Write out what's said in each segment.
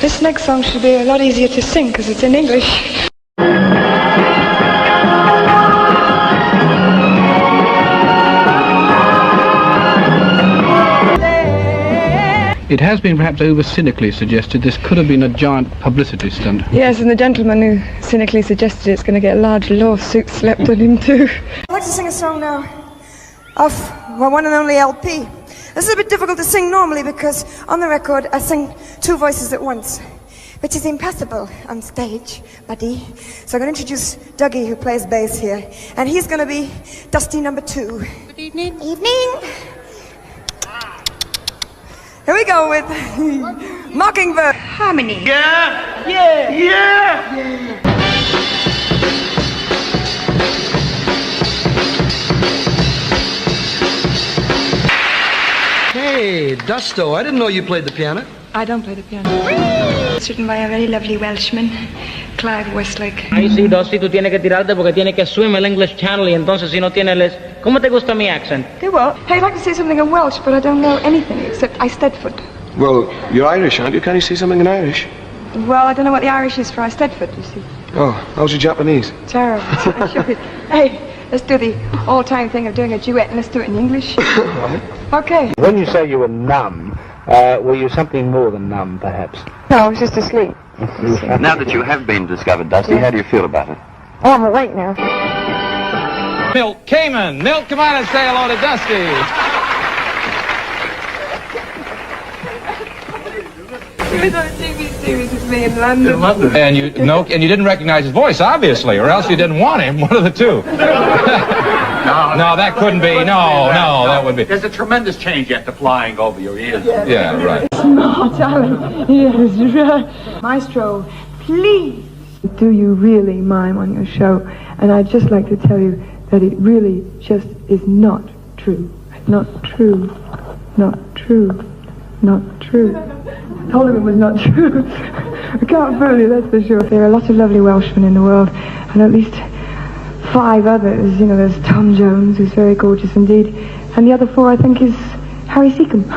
This next song should be a lot easier to sing because it's in English. It has been perhaps over-cynically suggested this could have been a giant publicity stunt. Yes, and the gentleman who cynically suggested it's going to get a large lawsuit slapped on him too. I'd like to sing a song now off my one and only LP. This is a bit difficult to sing normally because on the record I sing two voices at once, which is impossible on stage, buddy. So I'm going to introduce Dougie, who plays bass here, and he's going to be Dusty number 2. Good evening. Evening. Here we go with Mockingbird. Harmony. Yeah! Yeah! Yeah! Hey, Dusto, I didn't know you played the piano. I don't play the piano. It's written by a very lovely Welshman, Clive Westlake. Ahí sí, Dusty, tú tienes que tirarte porque tienes que swim el English Channel y entonces si no tienes el... ¿Cómo te gusta mi accent? Okay, well, I'd like to say something in Welsh, but I don't know anything except Eisteddfod. Well, you're Irish, aren't you? Can you say something in Irish? Well, I don't know what the Irish is for Eisteddfod, you see. Oh, how's your Japanese? Terrible. I should. Hey, let's do the all-time thing of doing a duet and let's do it in English. Okay. When you say you were numb, were you something more than numb, perhaps? No, I was just asleep. Now that you have been discovered, Dusty, how do you feel about it? Oh, I'm awake now. Milt Kamen. Milt, come on and say hello to Dusty. He was on a TV series with me in London. And you didn't recognize his voice, obviously, or else you didn't want him. One of the two. No, that couldn't be. No, that would be. There's a tremendous change after flying over your ears. Yeah, right. Oh, darling. Yes, right. Maestro, please. Do you really mime on your show? And I'd just like to tell you that it really just is not true. Not true. Not true. Not true. I told him it was not true. I can't fool you, that's for sure. There are lots of lovely Welshmen in the world, and at least 5 others. You know, there's Tom Jones, who's very gorgeous indeed, and the other 4, I think, is Harry Seacombe.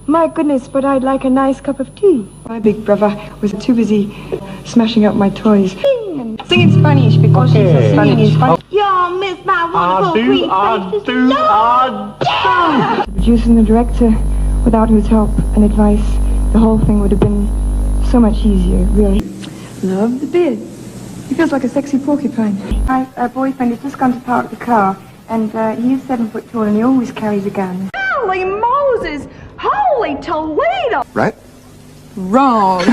My goodness, but I'd like a nice cup of tea. My big brother was too busy smashing up my toys. Sing in Spanish because she's a Spanish. You'll miss my wonderful green faces. Producer and the director, without whose help and advice, the whole thing would have been so much easier, really. Love the beard. He feels like a sexy porcupine. My boyfriend has just gone to park the car, and he's 7 foot tall, and he always carries a gun. Holy Moses! Holy Toledo! Right? Wrong.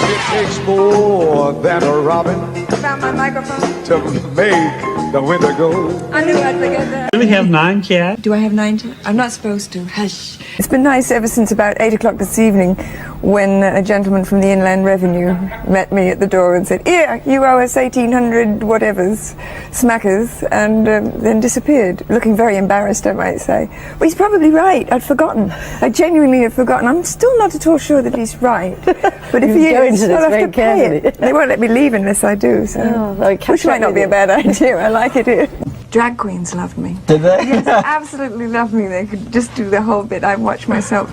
It takes more than a robin Found my microphone. to make the winter go. I knew I'd forget that. Do we have 9 cats? Do I have 9 to? I'm not supposed to. Hush. It's been nice ever since about 8 o'clock this evening when a gentleman from the Inland Revenue met me at the door and said, "Here, you owe us 1,800 whatevers, smackers," and then disappeared, looking very embarrassed, I might say. Well, he's probably right. I'd forgotten. I genuinely had forgotten. I'm still not at all sure that he's right. But if he is, I'll have to pay it. They won't let me leave unless I do, so. Which might not be a bad idea. I like it here. Drag queens loved me. Did they? Yes, absolutely loved me. They could just do the whole bit. I watch myself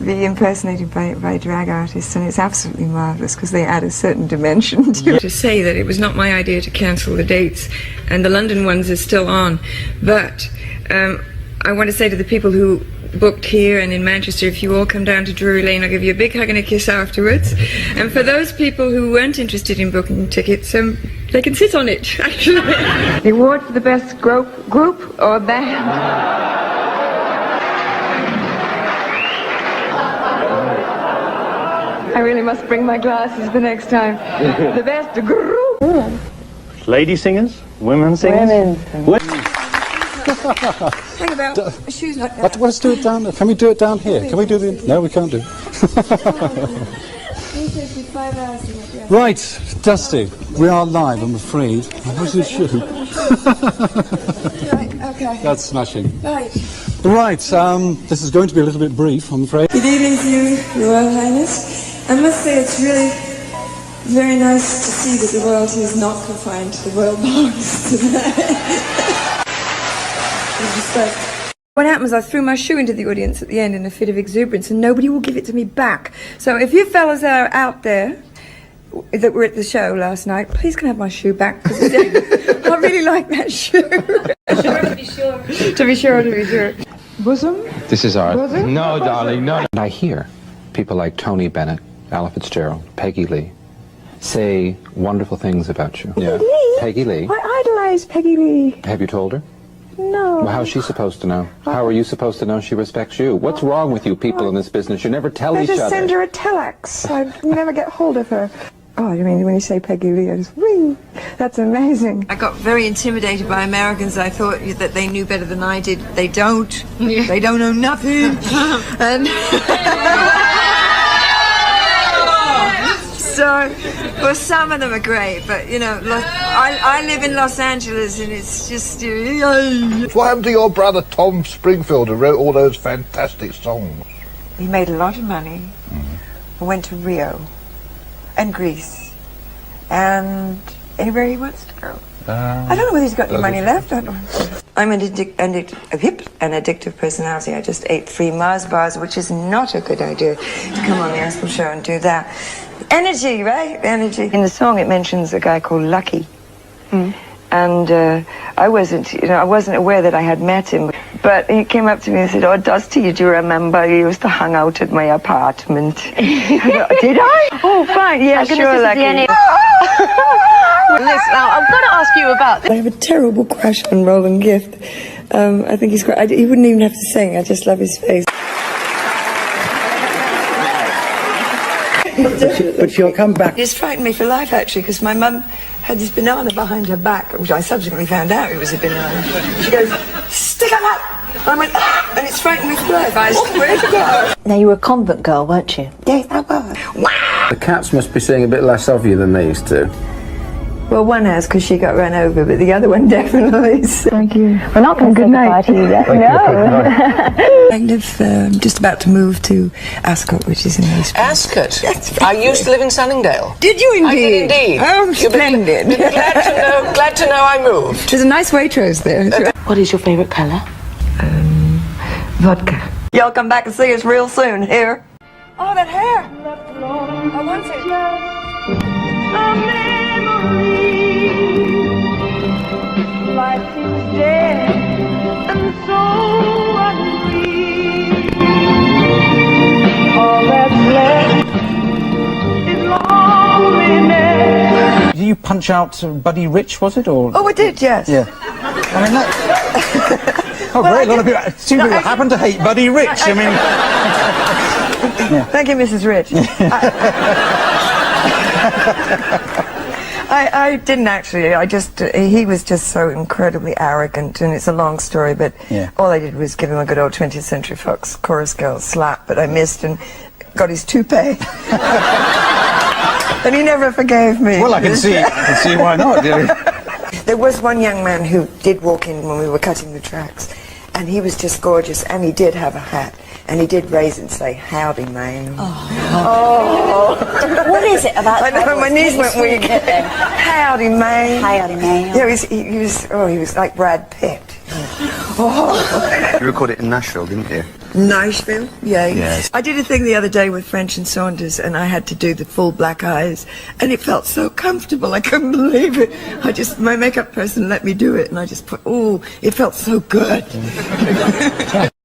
be impersonated by drag artists, and it's absolutely marvellous because they add a certain dimension to it. To say that it was not my idea to cancel the dates, and the London ones are still on, but I want to say to the people who booked here and in Manchester, if you all come down to Drury Lane, I'll give you a big hug and a kiss afterwards. And for those people who weren't interested in booking tickets, they can sit on it, actually. The award for the best group or band. I really must bring my glasses the next time. The best group. Lady singers? Women singers? Think about shoes like that. Let's do it down there. Can we do it down here? Can we do the... No, we can't do it. Right, Dusty, we are live, I'm afraid. What's your shoe? Right, okay. That's smashing. Right. Right, this is going to be a little bit brief, I'm afraid. Good evening to you, Your Royal Highness. I must say it's really very nice to see that the royalty is not confined to the royal bars tonight. It's just like, What happened was I threw my shoe into the audience at the end in a fit of exuberance, and nobody will give it to me back. So if you fellas are out there that were at the show last night, please can I have my shoe back, because I really like that shoe. To be sure. Bosom? This is art. Bosom? No, darling, no. And I hear people like Tony Bennett, Ella Fitzgerald, Peggy Lee say wonderful things about you. Peggy Lee? Peggy Lee. I idolize Peggy Lee. Have you told her? No. Well, how's she supposed to know? How are you supposed to know she respects you? What's wrong with you people in this business? You never tell each I other. just send her a telex. I never get hold of her. Oh, you mean when you say Peggy Lee, I just ring. That's amazing. I got very intimidated by Americans. I thought that they knew better than I did. They don't. Yeah. They don't know nothing. And so, well, some of them are great, but you know, I live in Los Angeles, and it's just. What happened to your brother Tom Springfield, who wrote all those fantastic songs? He made a lot of money. I went to Rio and Greece and anywhere he wants to go. I don't know whether he's got any money left. I don't know. I'm a hip and addictive personality. I just ate 3 Mars bars, which is not a good idea to come on the Eskimo show and do that. Energy, right? Energy. In the song, it mentions a guy called Lucky. And I wasn't aware that I had met him. But he came up to me and said, "Oh, Dusty, do you remember you used to hang out at my apartment?" Did I? Oh, fine. Yeah, sure, Lucky. Listen, now, I've got to ask you about... I have a terrible crush on Roland Gift. I think he's great. He wouldn't even have to sing. I just love his face. But she'll come back. It's frightened me for life, actually, because my mum had this banana behind her back, which I subsequently found out it was a banana. She goes, "Stick on that!" I went, "Ah!" And it's frightened me for life. I swear to God. Now, you were a convent girl, weren't you? Yes, I was. Wow! The cats must be seeing a bit less of you than they used to. Well, one has, because she got run over, but the other one definitely. Thank you. We're not going to good night. I live just about to move to Ascot, which is in East. Ascot? I used to live in Sunningdale. Did you indeed? I did indeed. Oh, splendid. Glad to know I moved. There's a nice Waitrose there. What is your favourite colour? Vodka. Y'all come back and see us real soon, here. Oh, that hair! I want it. Life seems dead and so unreal. All that's left is loneliness. Did you punch out Buddy Rich, was it? Or? Oh, I did, yes. Yeah. I mean, that... Oh, great. A lot of people seem to happen to hate Buddy Rich. I mean... Yeah. Thank you, Mrs. Rich. I didn't actually. He was just so incredibly arrogant, and it's a long story, but all I did was give him a good old 20th Century Fox chorus girl slap, but I missed and got his toupee. And he never forgave me. Well, I can see why not. There was one young man who did walk in when we were cutting the tracks, and he was just gorgeous, and he did have a hat. And he did raise it and say, "Howdy, man." Oh. What is it about... I know, my knees went weak. Howdy, man. Howdy, man. Yeah, he was like Brad Pitt. You recorded it in Nashville, didn't you? Nashville? Yeah. Yes. I did a thing the other day with French and Saunders, and I had to do the full black eyes, and it felt so comfortable. I couldn't believe it. My makeup person let me do it, and I just put, it felt so good.